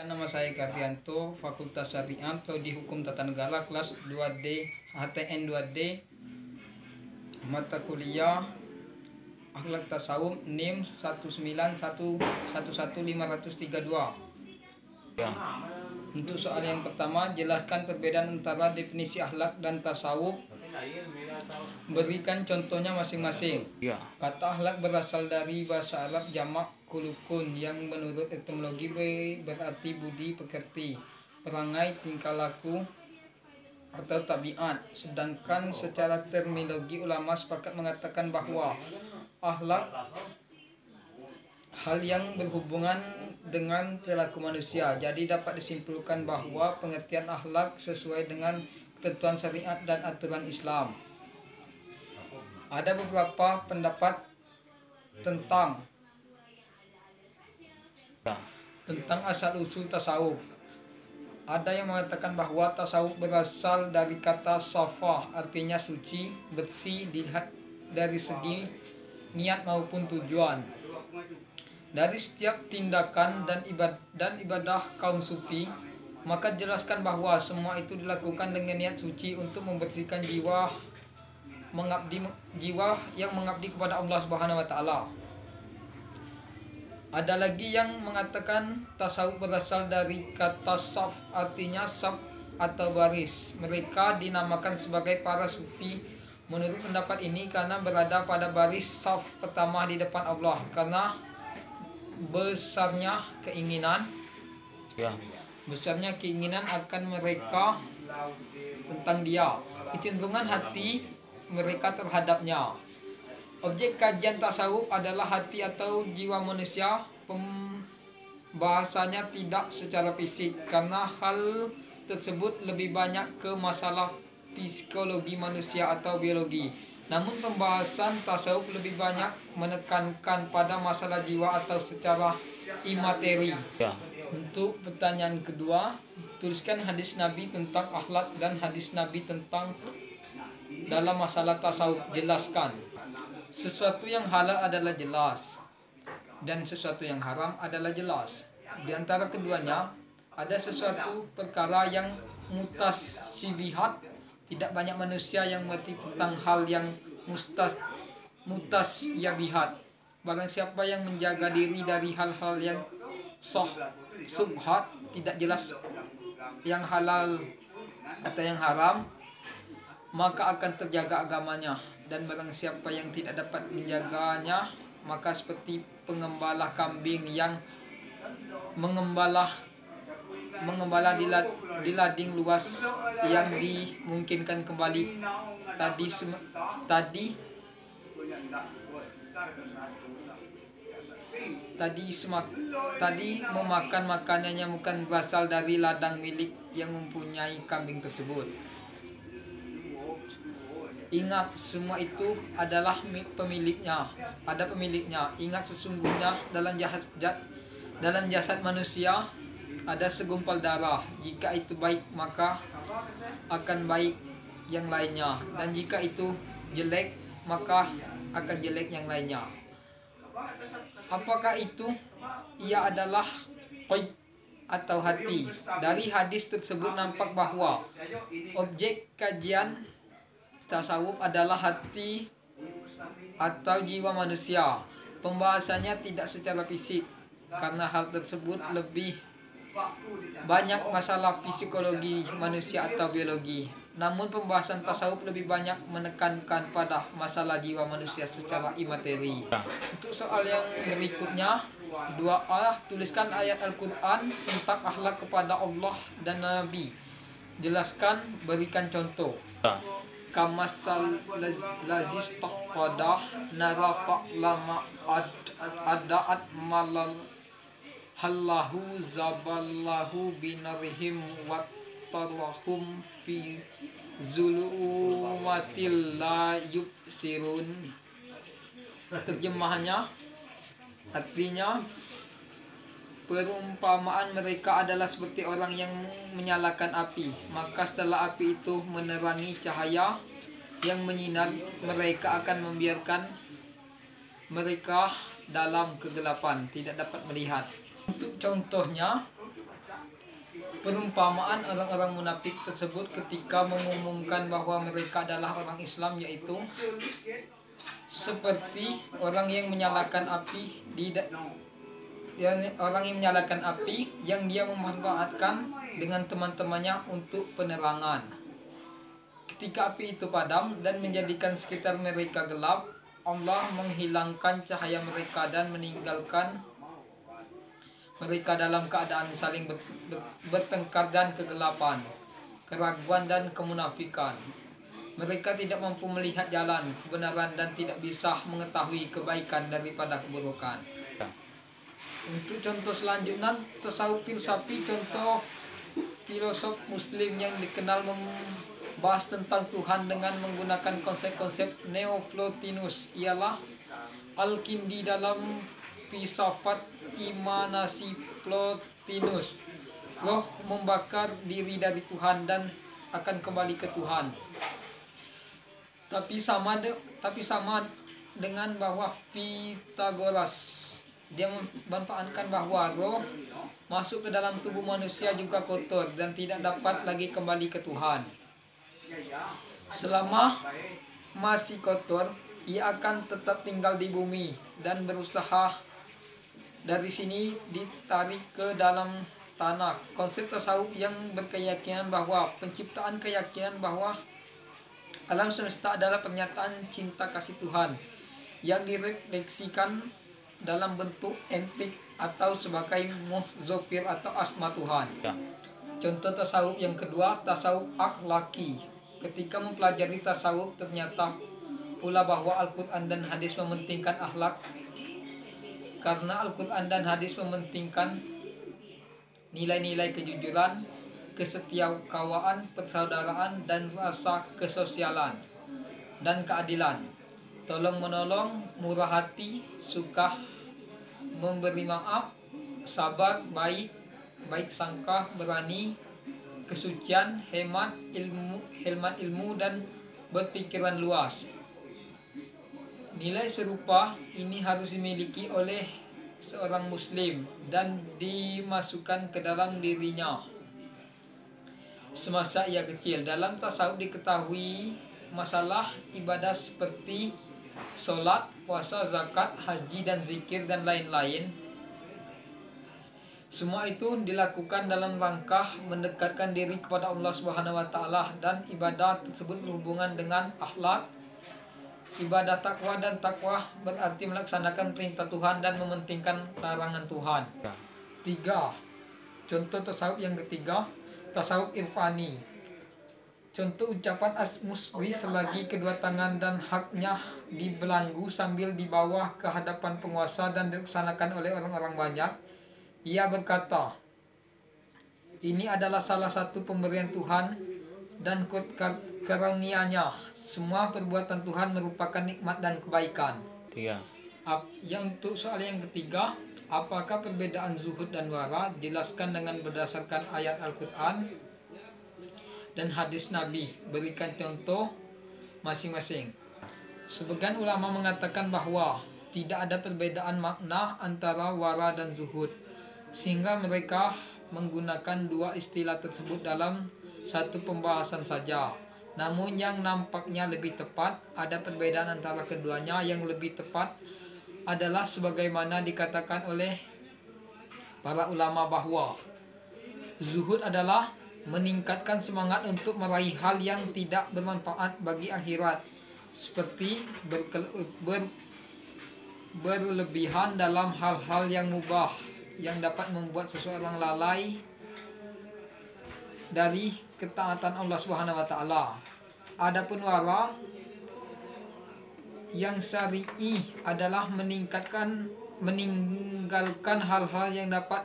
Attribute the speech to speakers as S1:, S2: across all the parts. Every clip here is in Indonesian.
S1: Nama saya Karyanto, Fakultas Syariah, Prodi Hukum Tata Negara, kelas 2D, HTN 2D, mata kuliah Akhlak Tasawuf, NIM 191111532.
S2: Ya.
S1: Untuk soal yang pertama, jelaskan perbedaan antara definisi akhlak dan tasawuf. Berikan contohnya masing-masing.
S2: Ya.
S1: Kata akhlak berasal dari bahasa Arab jamak kulukun yang menurut etimologi berarti budi pekerti, perangai, tingkah laku atau tabiat. Sedangkan secara terminologi ulama sepakat mengatakan bahwa akhlak hal yang berhubungan dengan perilaku manusia. Jadi dapat disimpulkan bahwa pengertian akhlak sesuai dengan ketentuan syariat dan aturan Islam. Ada beberapa pendapat tentang asal-usul tasawuf. Ada yang mengatakan bahwa tasawuf berasal dari kata safah, artinya suci, bersih, dilihat dari segi niat maupun tujuan. Dari setiap tindakan dan ibadah kaum sufi, maka jelaskan bahwa semua itu dilakukan dengan niat suci untuk membersihkan jiwa yang mengabdi kepada Allah Subhanahu wa taala. Ada lagi yang mengatakan tasawuf berasal dari kata saf, artinya saf atau baris. Mereka dinamakan sebagai para sufi menurut pendapat ini karena berada pada baris saf pertama di depan Allah, karena besarnya keinginan akan mereka tentang Dia, kecenderungan hati mereka terhadapnya. Objek kajian tasawuf adalah hati atau jiwa manusia. Pembahasannya tidak secara fisik karena hal tersebut lebih banyak ke masalah psikologi manusia atau biologi. Namun pembahasan tasawuf lebih banyak menekankan pada masalah jiwa atau secara imateri.
S2: Ya.
S1: Untuk pertanyaan kedua, tuliskan hadis Nabi tentang akhlak dan hadis Nabi tentang dalam masalah tasawuf. Jelaskan. Sesuatu yang halal adalah jelas dan sesuatu yang haram adalah jelas. Di antara keduanya ada sesuatu perkara yang mutasyabihat. Tidak banyak manusia yang mengerti tentang hal yang mutasyabihat. Barang siapa yang menjaga diri dari hal-hal yang subhat, tidak jelas, yang halal atau yang haram, maka akan terjaga agamanya. Dan barang siapa yang tidak dapat menjaganya, maka seperti pengembala kambing yang mengembala di lading luas yang dimungkinkan kembali tadi memakan makanannya bukan berasal dari ladang milik yang mempunyai kambing tersebut. Ingat, semua itu adalah pemiliknya. Ada pemiliknya. Ingat, sesungguhnya dalam jasad manusia ada segumpal darah. Jika itu baik, maka akan baik yang lainnya. Dan jika itu jelek, maka akan jelek yang lainnya. Apakah itu? Ia adalah qalb atau hati. Dari hadis tersebut nampak bahwa objek kajian tasawuf adalah hati atau jiwa manusia. Pembahasannya tidak secara fisik karena hal tersebut lebih banyak masalah psikologi manusia atau biologi. Namun pembahasan tasawuf lebih banyak menekankan pada masalah jiwa manusia secara imateri. Untuk soal yang berikutnya, 2A, tuliskan ayat Al-Quran tentang akhlak kepada Allah dan Nabi. Jelaskan, berikan contoh. Kamasal lazis taqadah narafa lama adaat malal hallahu zaballahu binarihim wa tarahum fi zulumatil la yubsirun. Terjemahannya artinya, perumpamaan mereka adalah seperti orang yang menyalakan api. Maka setelah api itu menerangi cahaya yang menyinar, mereka akan membiarkan mereka dalam kegelapan, tidak dapat melihat. Untuk contohnya, Perumpamaan orang-orang munafik tersebut ketika mengumumkan bahwa mereka adalah orang Islam, yaitu seperti orang yang menyalakan api yang dia memanfaatkan dengan teman-temannya untuk penerangan. Ketika api itu padam dan menjadikan sekitar mereka gelap, Allah menghilangkan cahaya mereka dan meninggalkan mereka dalam keadaan saling bertengkar dan kegelapan, keraguan dan kemunafikan. Mereka tidak mampu melihat jalan kebenaran dan tidak bisa mengetahui kebaikan daripada keburukan. Untuk contoh selanjutnya, tasawuf filsafi. Contoh filosof muslim yang dikenal membahas tentang Tuhan dengan menggunakan konsep-konsep Neoplotinus ialah Al-Kindi dalam filsafat Imanasi Plotinus. Roh membakar diri dari Tuhan dan akan kembali ke Tuhan. Tapi sama dengan bahwa Pythagoras, dia memanfaatkan bahwa roh masuk ke dalam tubuh manusia juga kotor dan tidak dapat lagi kembali ke Tuhan. Selama masih kotor, ia akan tetap tinggal di bumi dan berusaha dari sini ditarik ke dalam tanah. Konsep tasawuf yang berkeyakinan bahwa keyakinan bahwa alam semesta adalah pernyataan cinta kasih Tuhan yang direfleksikan dalam bentuk entik atau sebagai muhzofir atau asma Tuhan. Contoh tasawuf yang kedua, tasawuf akhlaki. Ketika mempelajari tasawuf, ternyata pula bahwa Al-Quran dan hadis mementingkan akhlak, karena Al-Quran dan hadis mementingkan nilai-nilai kejujuran, kesetiakawanan, persaudaraan, dan rasa kesosialan dan keadilan, tolong-menolong, murah hati, suka memberi maaf, sabar, baik sangka, berani, kesucian, hemat ilmu dan berpikiran luas. Nilai serupa ini harus dimiliki oleh seorang muslim dan dimasukkan ke dalam dirinya semasa ia kecil. Dalam tasawuf diketahui masalah ibadah seperti sholat, puasa, zakat, haji, dan zikir, dan lain-lain. Semua itu dilakukan dalam rangka mendekatkan diri kepada Allah Subhanahu wa Ta'ala, dan ibadah tersebut berhubungan dengan akhlak, ibadah takwa, dan takwa berarti melaksanakan perintah Tuhan dan mementingkan larangan Tuhan. 3. Contoh tasawuf yang ketiga, tasawuf irfani. Contoh ucapan As-Musri selagi kedua tangan dan haknya dibelenggu sambil dibawa ke hadapan penguasa dan dilaksanakan oleh orang-orang banyak. Ia berkata, ini adalah salah satu pemberian Tuhan dan karunia-Nya. Semua perbuatan Tuhan merupakan nikmat dan kebaikan.
S2: 3.
S1: Yang untuk soal yang ketiga, apakah perbedaan zuhud dan wara? Jelaskan dengan berdasarkan ayat Al-Quran dan hadis Nabi. Berikan contoh masing-masing. Sebagian ulama mengatakan bahwa tidak ada perbedaan makna antara wara dan zuhud, sehingga mereka menggunakan dua istilah tersebut dalam satu pembahasan saja. Namun yang nampaknya lebih tepat, ada perbedaan antara keduanya. Yang lebih tepat adalah sebagaimana dikatakan oleh para ulama bahwa zuhud adalah meningkatkan semangat untuk meraih hal yang tidak bermanfaat bagi akhirat, seperti berlebihan dalam hal-hal yang mubah yang dapat membuat seseorang lalai dari ketaatan Allah Subhanahu wa Ta'ala. Adapun wara yang syar'i adalah meninggalkan hal-hal yang dapat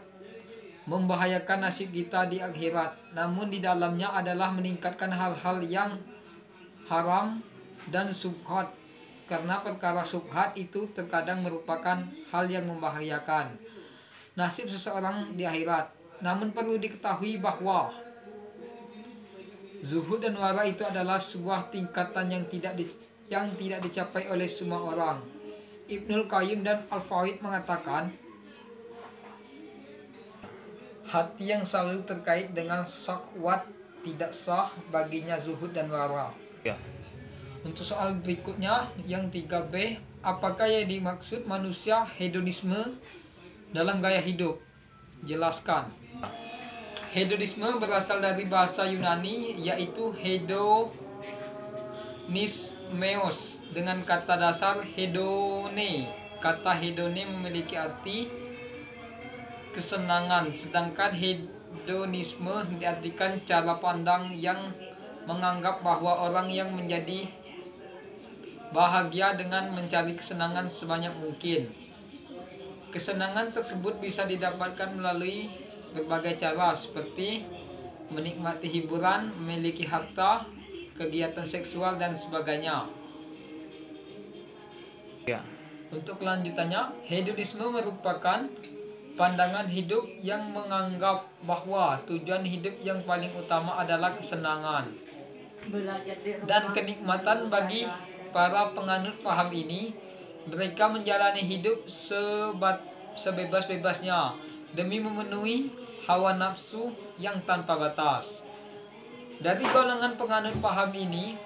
S1: membahayakan nasib kita di akhirat, namun di dalamnya adalah meningkatkan hal-hal yang haram dan syubhat, karena perkara syubhat itu terkadang merupakan hal yang membahayakan nasib seseorang di akhirat. Namun perlu diketahui bahwa zuhud dan wara itu adalah sebuah tingkatan yang tidak dicapai oleh semua orang. Ibnul Qayyim dan Al-Fawaid mengatakan, hati yang selalu terkait dengan syahwat tidak sah baginya zuhud dan wara.
S2: Ya.
S1: Untuk soal berikutnya yang 3B, apakah yang dimaksud manusia hedonisme dalam gaya hidup? Jelaskan. Hedonisme berasal dari bahasa Yunani yaitu hedonismeos dengan kata dasar hedone. Kata hedone memiliki arti kesenangan, sedangkan hedonisme diartikan cara pandang yang menganggap bahwa orang yang menjadi bahagia dengan mencari kesenangan sebanyak mungkin. Kesenangan tersebut bisa didapatkan melalui berbagai cara seperti menikmati hiburan, memiliki harta, kegiatan seksual dan sebagainya.
S2: Ya.
S1: Untuk kelanjutannya, hedonisme merupakan pandangan hidup yang menganggap bahwa tujuan hidup yang paling utama adalah kesenangan dan kenikmatan. Bagi para penganut paham ini, mereka menjalani hidup sebebas-bebasnya demi memenuhi hawa nafsu yang tanpa batas. Dari golongan penganut paham ini,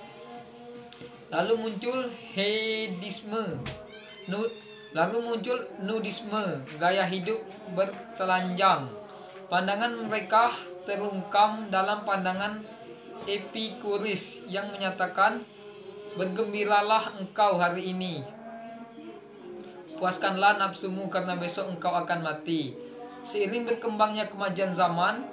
S1: lalu muncul hedisme, lalu muncul nudisme, gaya hidup bertelanjang. Pandangan mereka terungkam dalam pandangan Epikuris yang menyatakan, bergembiralah engkau hari ini, puaskanlah nafsumu karena besok engkau akan mati. Seiring berkembangnya kemajuan zaman,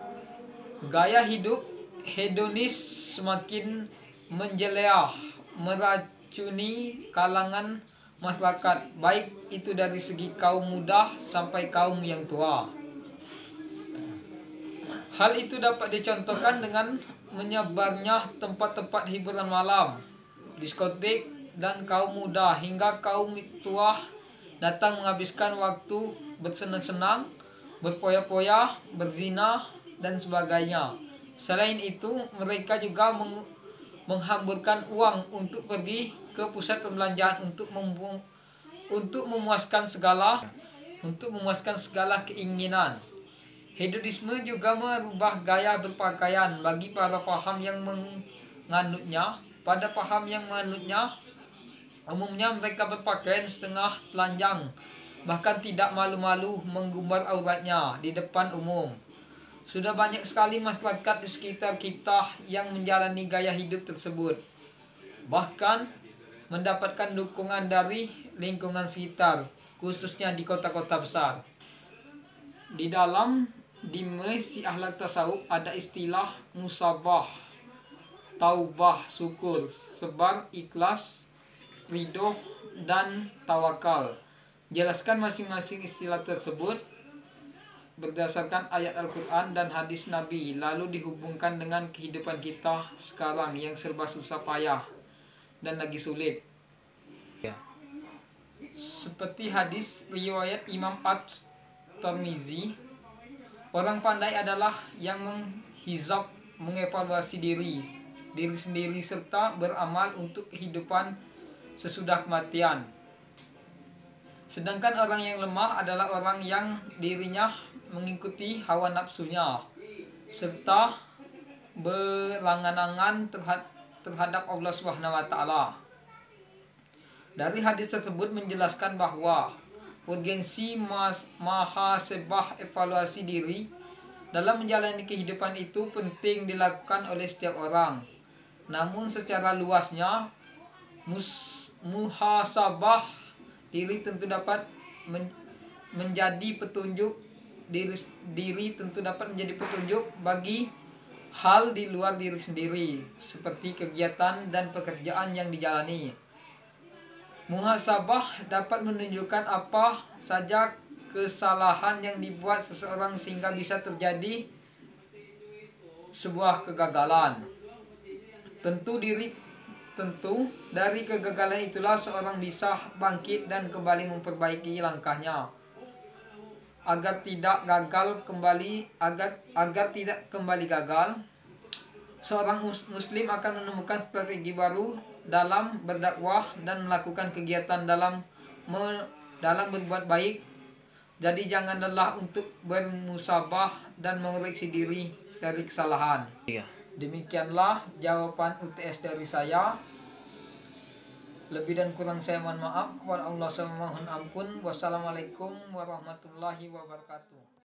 S1: gaya hidup hedonis semakin menjelajah, meracuni kalangan masyarakat, baik itu dari segi kaum muda sampai kaum yang tua. Hal itu dapat dicontohkan dengan menyebarnya tempat-tempat hiburan malam, diskotik, dan kaum muda hingga kaum tua datang menghabiskan waktu bersenang-senang, berpoya-poya, berzina, dan sebagainya. Selain itu, mereka juga menghamburkan uang untuk pergi ke pusat perbelanjaan untuk memuaskan segala keinginan. Hedonisme juga merubah gaya berpakaian bagi para paham yang menganutnya. Pada paham yang menganutnya, umumnya mereka berpakaian setengah telanjang, bahkan tidak malu-malu menggumbar auratnya di depan umum. Sudah banyak sekali masyarakat di sekitar kita yang menjalani gaya hidup tersebut, bahkan mendapatkan dukungan dari lingkungan sekitar, khususnya di kota-kota besar. Di dalam dimensi akhlak tasawuf ada istilah musabah, taubah, syukur, sabar, ikhlas, ridho, dan tawakal. Jelaskan masing-masing istilah tersebut berdasarkan ayat Al-Quran dan hadis Nabi, lalu dihubungkan dengan kehidupan kita sekarang yang serba susah payah dan lagi sulit.
S2: Ya.
S1: Seperti hadis riwayat Imam At-Tirmizi, orang pandai adalah yang menghizab, mengevaluasi diri sendiri serta beramal untuk kehidupan sesudah kematian. Sedangkan orang yang lemah adalah orang yang dirinya mengikuti hawa nafsunya serta berangan-angan terhadap Allah SWT. Dari hadis tersebut menjelaskan bahwa urgensi mahasabah, evaluasi diri dalam menjalani kehidupan itu penting dilakukan oleh setiap orang. Namun secara luasnya, muhasabah diri tentu dapat menjadi petunjuk diri tentu dapat menjadi petunjuk bagi hal di luar diri sendiri, seperti kegiatan dan pekerjaan yang dijalani. Muhasabah dapat menunjukkan apa saja kesalahan yang dibuat seseorang sehingga bisa terjadi sebuah kegagalan. Tentu dari kegagalan itulah seorang bisa bangkit dan kembali memperbaiki langkahnya agar tidak kembali gagal. Seorang muslim akan menemukan strategi baru dalam berdakwah dan melakukan kegiatan dalam berbuat baik, Jadi jangan lelah untuk bermusabah dan mengoreksi diri dari kesalahan.
S2: Iya.
S1: Demikianlah jawaban UTS dari saya. Lebih dan kurang saya mohon maaf. Kepada Allah saya mohon ampun. Wassalamualaikum warahmatullahi wabarakatuh.